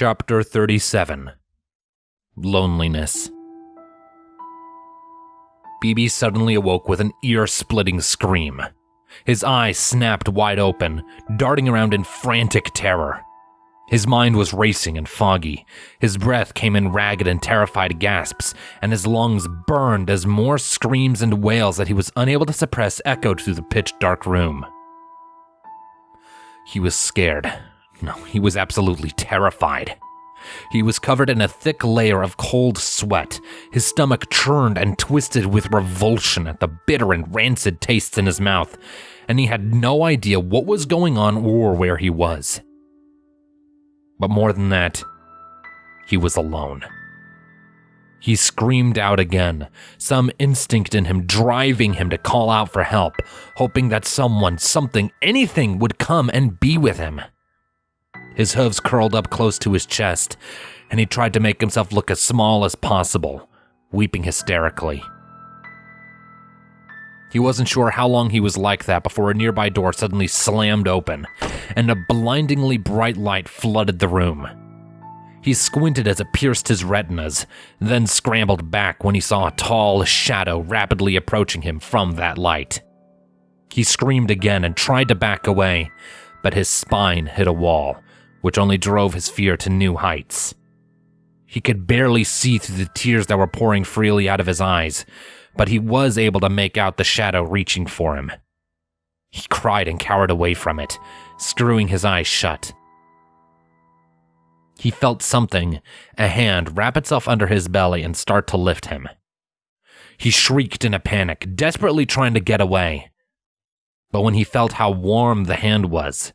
Chapter 37. Loneliness. BB suddenly awoke with an ear-splitting scream. His eyes snapped wide open, darting around in frantic terror. His mind was racing and foggy. His breath came in ragged and terrified gasps, and his lungs burned as more screams and wails that he was unable to suppress echoed through the pitch-dark room. He was scared. No, he was absolutely terrified. He was covered in a thick layer of cold sweat. His stomach churned and twisted with revulsion at the bitter and rancid tastes in his mouth, and he had no idea what was going on or where he was. But more than that, he was alone. He screamed out again, some instinct in him driving him to call out for help, hoping that someone, something, anything would come and be with him. His hooves curled up close to his chest, and he tried to make himself look as small as possible, weeping hysterically. He wasn't sure how long he was like that before a nearby door suddenly slammed open, and a blindingly bright light flooded the room. He squinted as it pierced his retinas, then scrambled back when he saw a tall shadow rapidly approaching him from that light. He screamed again and tried to back away, but his spine hit a wall, which only drove his fear to new heights. He could barely see through the tears that were pouring freely out of his eyes, but he was able to make out the shadow reaching for him. He cried and cowered away from it, screwing his eyes shut. He felt something, a hand, wrap itself under his belly and start to lift him. He shrieked in a panic, desperately trying to get away. But when he felt how warm the hand was,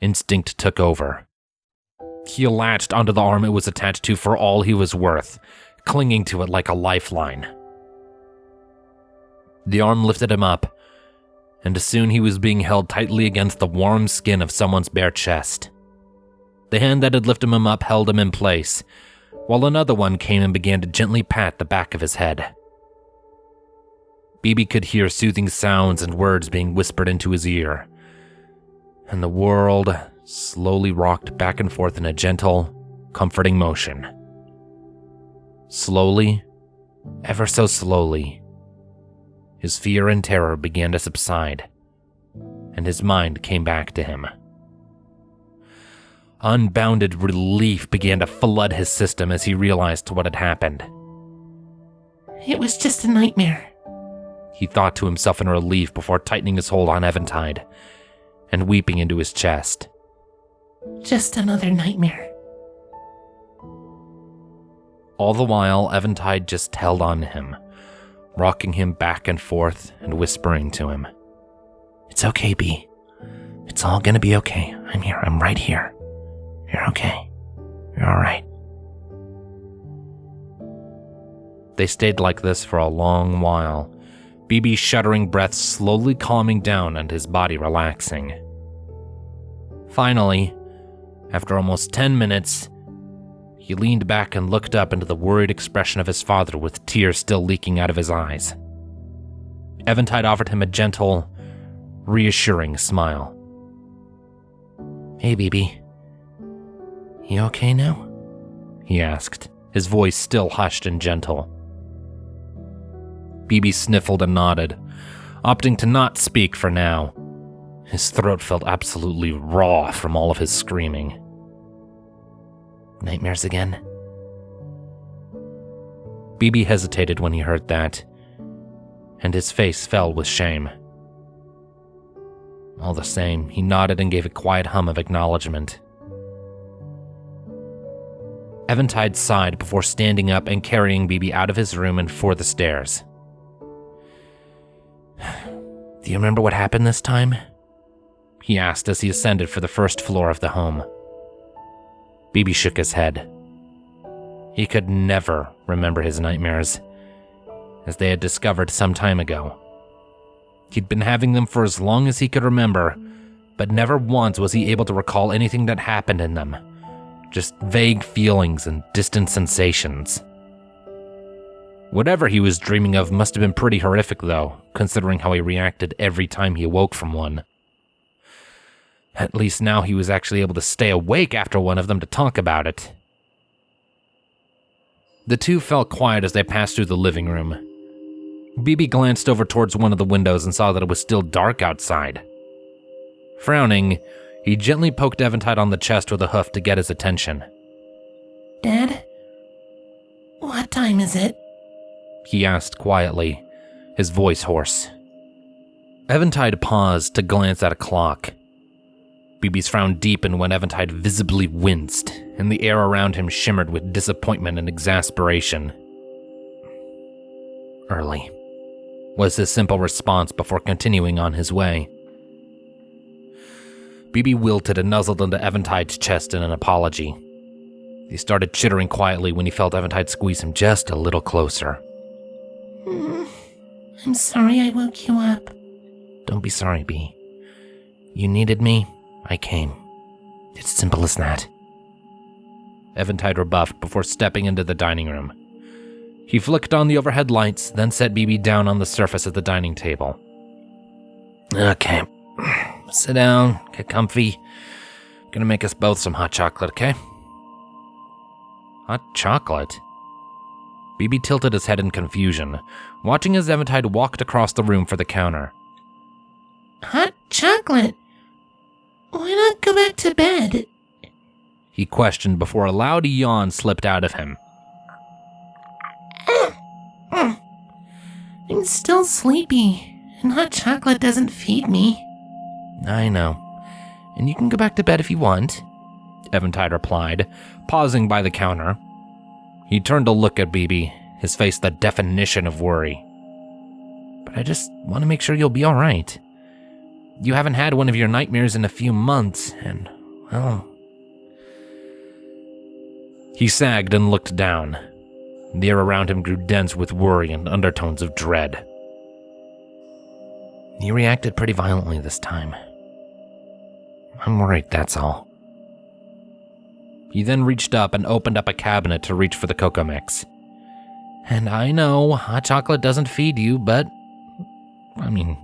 instinct took over. He latched onto the arm it was attached to for all he was worth, clinging to it like a lifeline. The arm lifted him up, and soon he was being held tightly against the warm skin of someone's bare chest. The hand that had lifted him up held him in place, while another one came and began to gently pat the back of his head. BB could hear soothing sounds and words being whispered into his ear, and the world slowly rocked back and forth in a gentle, comforting motion. Slowly, ever so slowly, his fear and terror began to subside, and his mind came back to him. Unbounded relief began to flood his system as he realized what had happened. It was just a nightmare, he thought to himself in relief before tightening his hold on Eventide and weeping into his chest. Just another nightmare. All the while, Eventide just held on to him, rocking him back and forth and whispering to him. It's okay, B. It's all gonna be okay. I'm here. I'm right here. You're okay. You're all right. They stayed like this for a long while, BB's shuddering breath slowly calming down and his body relaxing. Finally, after almost 10 minutes, he leaned back and looked up into the worried expression of his father with tears still leaking out of his eyes. Eventide offered him a gentle, reassuring smile. Hey, BB. You okay now? He asked, his voice still hushed and gentle. BB sniffled and nodded, opting to not speak for now. His throat felt absolutely raw from all of his screaming. Nightmares again? BB hesitated when he heard that, and his face fell with shame. All the same, he nodded and gave a quiet hum of acknowledgement. Eventide sighed before standing up and carrying BB out of his room and for the stairs. Do you remember what happened this time? He asked as he ascended for the first floor of the home. BB shook his head. He could never remember his nightmares, as they had discovered some time ago. He'd been having them for as long as he could remember, but never once was he able to recall anything that happened in them. Just vague feelings and distant sensations. Whatever he was dreaming of must have been pretty horrific, though, considering how he reacted every time he awoke from one. At least now he was actually able to stay awake after one of them to talk about it. The two fell quiet as they passed through the living room. BB glanced over towards one of the windows and saw that it was still dark outside. Frowning, he gently poked Eventide on the chest with a hoof to get his attention. Dad? What time is it? He asked quietly, his voice hoarse. Eventide paused to glance at a clock. BB's frown deepened when Eventide visibly winced, and the air around him shimmered with disappointment and exasperation. Early, was his simple response before continuing on his way. BB wilted and nuzzled into Eventide's chest in an apology. He started chittering quietly when he felt Eventide squeeze him just a little closer. I'm sorry I woke you up. Don't be sorry, B. You needed me, I came. It's simple as that. Eventide rebuffed before stepping into the dining room. He flicked on the overhead lights, then set BB down on the surface of the dining table. Okay. Sit down, get comfy. Gonna make us both some hot chocolate, okay? Hot chocolate? BB tilted his head in confusion, watching as Eventide walked across the room for the counter. Hot chocolate? Why not go back to bed? He questioned before a loud yawn slipped out of him. I'm still sleepy, and hot chocolate doesn't feed me. I know. And you can go back to bed if you want, Eventide replied, pausing by the counter. He turned to look at BB, his face the definition of worry. But I just want to make sure you'll be all right. You haven't had one of your nightmares in a few months, and, well... He sagged and looked down. The air around him grew dense with worry and undertones of dread. You reacted pretty violently this time. I'm worried, that's all. He then reached up and opened up a cabinet to reach for the cocoa mix. And I know hot chocolate doesn't feed you, but... it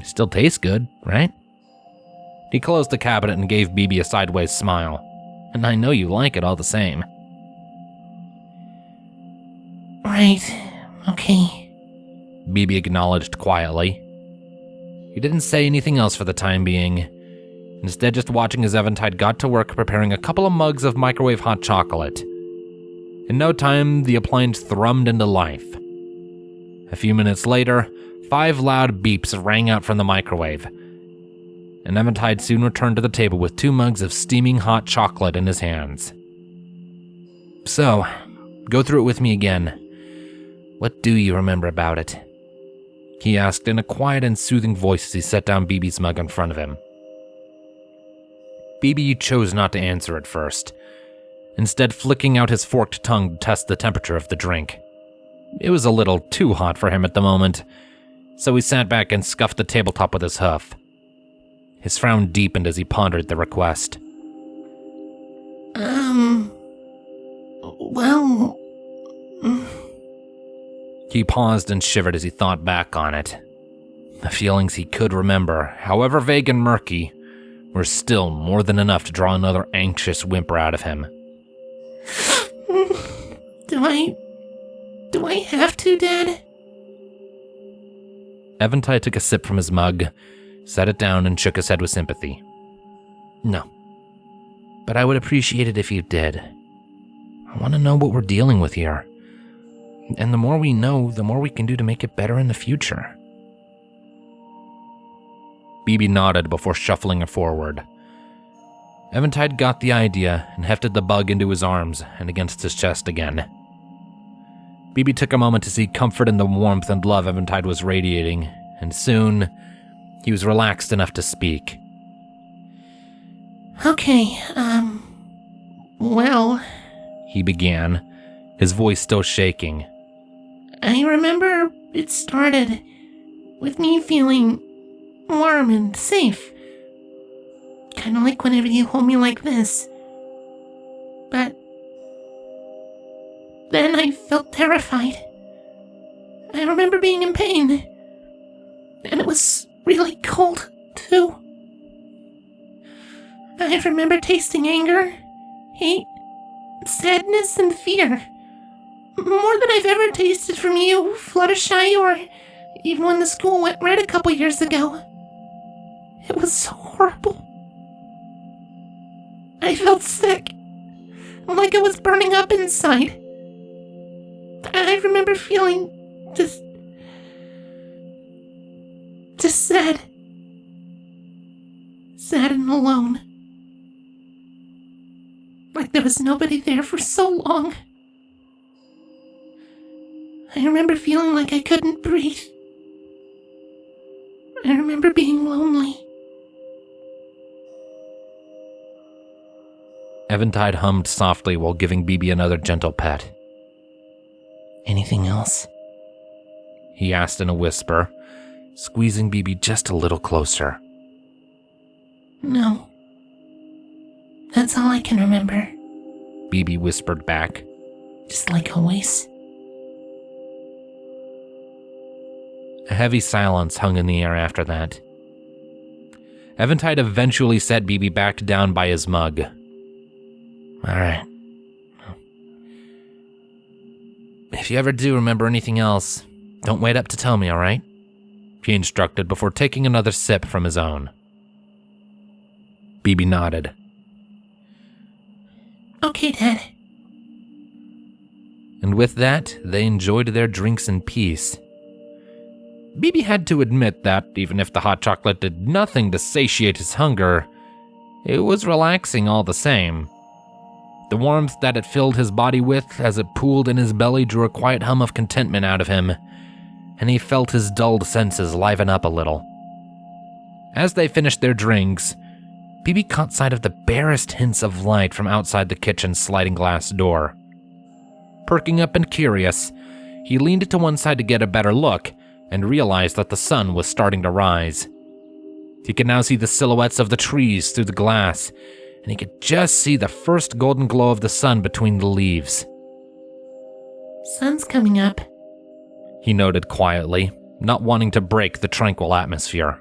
still tastes good, right? He closed the cabinet and gave BB a sideways smile. And I know you like it all the same. Right, okay. BB acknowledged quietly. He didn't say anything else for the time being, instead just watching as Eventide got to work preparing a couple of mugs of microwave hot chocolate. In no time, the appliance thrummed into life. A few minutes later, 5 loud beeps rang out from the microwave, and Eventide soon returned to the table with 2 mugs of steaming hot chocolate in his hands. So, go through it with me again. What do you remember about it? He asked in a quiet and soothing voice as he set down BB's mug in front of him. BB chose not to answer at first, instead flicking out his forked tongue to test the temperature of the drink. It was a little too hot for him at the moment, so he sat back and scuffed the tabletop with his hoof. His frown deepened as he pondered the request. Well... He paused and shivered as he thought back on it. The feelings he could remember, however vague and murky, were still more than enough to draw another anxious whimper out of him. Do I have to, Dad? Eventide took a sip from his mug, set it down, and shook his head with sympathy. No. But I would appreciate it if you did. I want to know what we're dealing with here. And the more we know, the more we can do to make it better in the future. BB nodded before shuffling it forward. Eventide got the idea and hefted the bug into his arms and against his chest again. BB took a moment to see comfort in the warmth and love Eventide was radiating, and soon, he was relaxed enough to speak. Okay, well... He began, his voice still shaking. I remember it started with me feeling warm and safe. Kind of like whenever you hold me like this. But then I felt terrified. I remember being in pain. And it was really cold, too. I remember tasting anger, hate, sadness, and fear. More than I've ever tasted from you, Fluttershy, or even when the school went red a couple years ago. It was so horrible. I felt sick, like I was burning up inside. I remember feeling just sad. Sad and alone. Like there was nobody there for so long. I remember feeling like I couldn't breathe. I remember being lonely. Eventide hummed softly while giving Bibi another gentle pet. Anything else? He asked in a whisper, squeezing Bibi just a little closer. No. That's all I can remember. Bibi whispered back. Just like always. A heavy silence hung in the air after that. Eventide eventually set Bibi back down by his mug. All right. If you ever do remember anything else, don't wait up to tell me, all right? He instructed before taking another sip from his own. Bibi nodded. Okay, Dad. And with that, they enjoyed their drinks in peace. Bibi had to admit that, even if the hot chocolate did nothing to satiate his hunger, it was relaxing all the same. The warmth that it filled his body with as it pooled in his belly drew a quiet hum of contentment out of him, and he felt his dulled senses liven up a little. As they finished their drinks, Bibi caught sight of the barest hints of light from outside the kitchen's sliding glass door. Perking up and curious, he leaned to one side to get a better look and realized that the sun was starting to rise. He could now see the silhouettes of the trees through the glass, and he could just see the first golden glow of the sun between the leaves. Sun's coming up, he noted quietly, not wanting to break the tranquil atmosphere.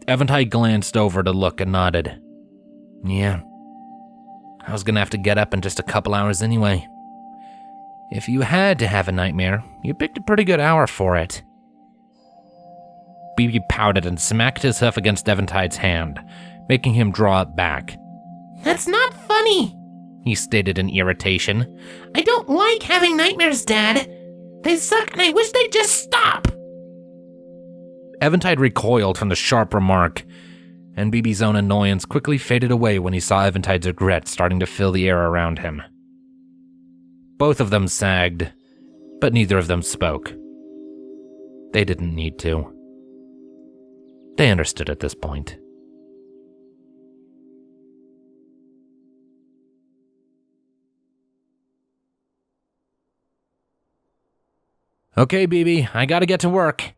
Eventide glanced over to look and nodded. Yeah, I was gonna have to get up in just a couple hours anyway. If you had to have a nightmare, you picked a pretty good hour for it. Bibi pouted and smacked his hoof against Eventide's hand, making him draw it back. That's not funny, he stated in irritation. I don't like having nightmares, Dad. They suck and I wish they'd just stop. Eventide recoiled from the sharp remark, and Bibi's own annoyance quickly faded away when he saw Eventide's regret starting to fill the air around him. Both of them sagged, but neither of them spoke. They didn't need to. They understood at this point. Okay, Bibi, I gotta get to work,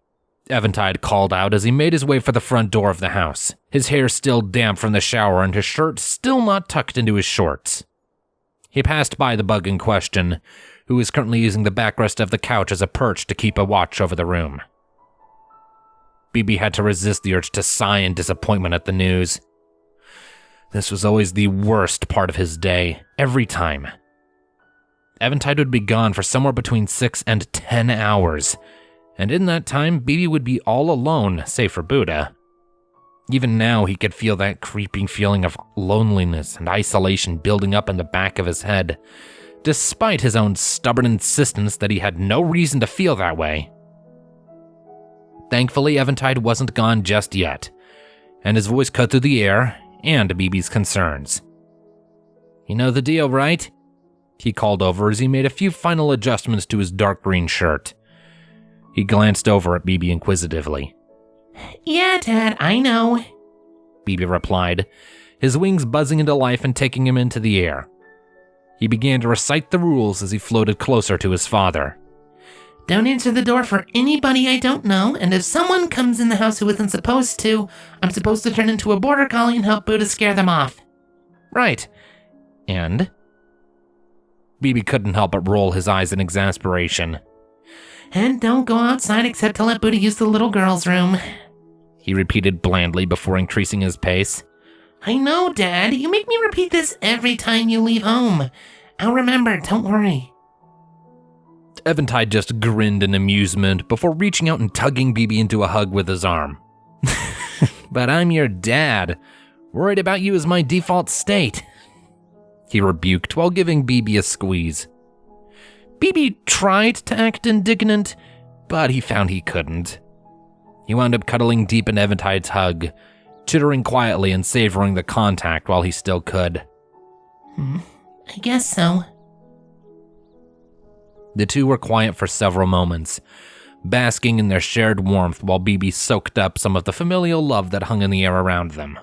Eventide called out as he made his way for the front door of the house, his hair still damp from the shower and his shirt still not tucked into his shorts. He passed by the bug in question, who was currently using the backrest of the couch as a perch to keep a watch over the room. Bibi had to resist the urge to sigh in disappointment at the news. This was always the worst part of his day, every time. Eventide would be gone for somewhere between 6 and 10 hours, and in that time, Bibi would be all alone, save for Buddha. Even now, he could feel that creeping feeling of loneliness and isolation building up in the back of his head, despite his own stubborn insistence that he had no reason to feel that way. Thankfully, Eventide wasn't gone just yet, and his voice cut through the air and Bibi's concerns. You know the deal, right? He called over as he made a few final adjustments to his dark green shirt. He glanced over at Bibi inquisitively. Yeah, Dad, I know, Bibi replied, his wings buzzing into life and taking him into the air. He began to recite the rules as he floated closer to his father. Don't answer the door for anybody I don't know, and if someone comes in the house who isn't supposed to, I'm supposed to turn into a border collie and help Buddha scare them off. Right. And? Bibi couldn't help but roll his eyes in exasperation. And don't go outside except to let Buddha use the little girl's room, he repeated blandly before increasing his pace. I know, Dad. You make me repeat this every time you leave home. I'll remember, don't worry. Eventide just grinned in amusement before reaching out and tugging BB into a hug with his arm. But I'm your dad. Worried about you is my default state, he rebuked while giving BB a squeeze. BB tried to act indignant, but he found he couldn't. He wound up cuddling deep in Eventide's hug, chittering quietly and savoring the contact while he still could. I guess so. The two were quiet for several moments, basking in their shared warmth while BB soaked up some of the familial love that hung in the air around them.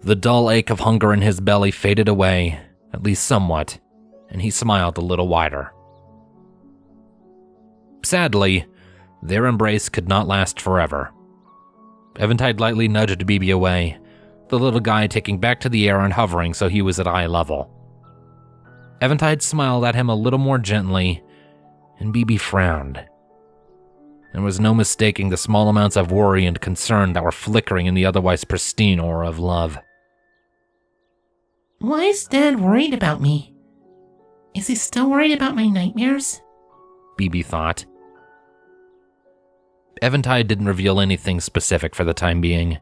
The dull ache of hunger in his belly faded away, at least somewhat, and he smiled a little wider. Sadly, their embrace could not last forever. Eventide lightly nudged BB away, the little guy taking back to the air and hovering so he was at eye level. Eventide smiled at him a little more gently, and BB frowned. There was no mistaking the small amounts of worry and concern that were flickering in the otherwise pristine aura of love. Why is Dad worried about me? Is he still worried about my nightmares? BB thought. Eventide didn't reveal anything specific for the time being.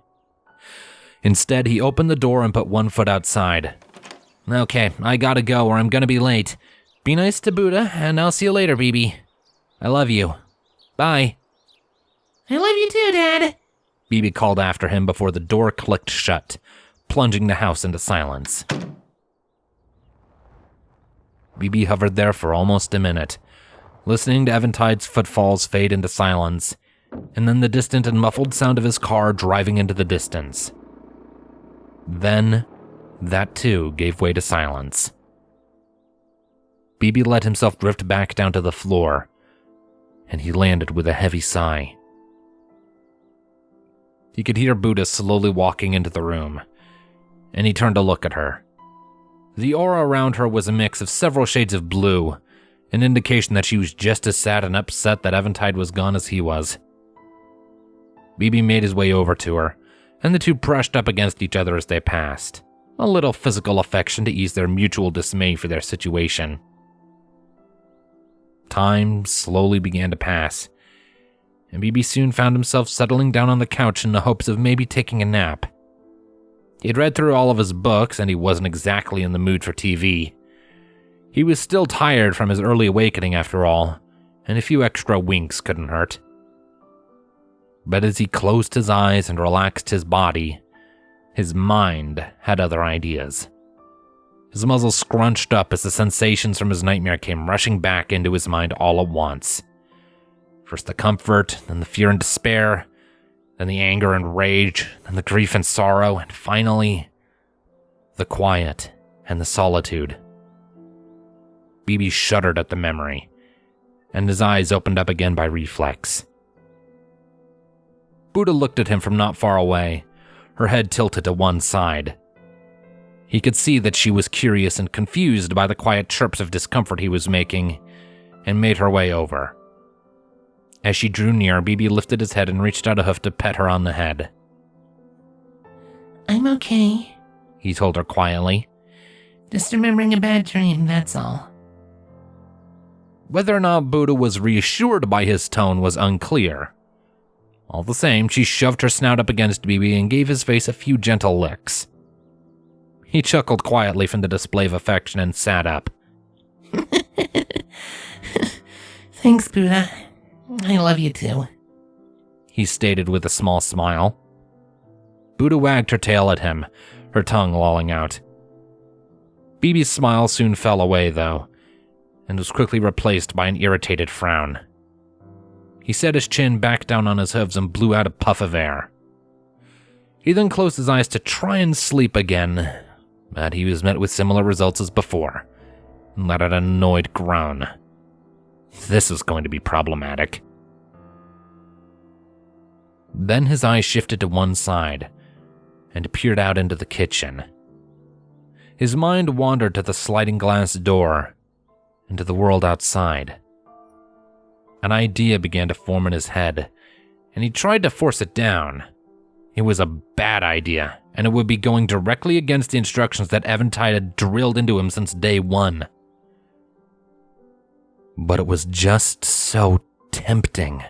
Instead, he opened the door and put one foot outside. Okay, I gotta go or I'm gonna be late. Be nice to Buddha, and I'll see you later, BB. I love you. Bye. I love you too, Dad. BB called after him before the door clicked shut, plunging the house into silence. BB hovered there for almost a minute, listening to Eventide's footfalls fade into silence, and then the distant and muffled sound of his car driving into the distance. Then, that too gave way to silence. BB let himself drift back down to the floor, and he landed with a heavy sigh. He could hear Buddha slowly walking into the room, and he turned to look at her. The aura around her was a mix of several shades of blue, an indication that she was just as sad and upset that Eventide was gone as he was. BB made his way over to her, and the two brushed up against each other as they passed, a little physical affection to ease their mutual dismay for their situation. Time slowly began to pass, and BB soon found himself settling down on the couch in the hopes of maybe taking a nap. He had read through all of his books, and he wasn't exactly in the mood for TV. He was still tired from his early awakening after all, and a few extra winks couldn't hurt. But as he closed his eyes and relaxed his body, his mind had other ideas. His muzzle scrunched up as the sensations from his nightmare came rushing back into his mind all at once. First the comfort, then the fear and despair, then the anger and rage, then the grief and sorrow, and finally, the quiet and the solitude. BB shuddered at the memory, and his eyes opened up again by reflex. Buddha looked at him from not far away, her head tilted to one side. He could see that she was curious and confused by the quiet chirps of discomfort he was making, and made her way over. As she drew near, BB lifted his head and reached out a hoof to pet her on the head. I'm okay, he told her quietly. Just remembering a bad dream, that's all. Whether or not Buddha was reassured by his tone was unclear. All the same, she shoved her snout up against BB and gave his face a few gentle licks. He chuckled quietly from the display of affection and sat up. Thanks, Buddha. I love you too, he stated with a small smile. Buddha wagged her tail at him, her tongue lolling out. BB's smile soon fell away, though, and was quickly replaced by an irritated frown. He set his chin back down on his hooves and blew out a puff of air. He then closed his eyes to try and sleep again, but he was met with similar results as before, and let out an annoyed groan. This is going to be problematic. Then his eyes shifted to one side and peered out into the kitchen. His mind wandered to the sliding glass door and to the world outside. An idea began to form in his head, and he tried to force it down. It was a bad idea, and it would be going directly against the instructions that Eventide had drilled into him since day one. But it was just so tempting.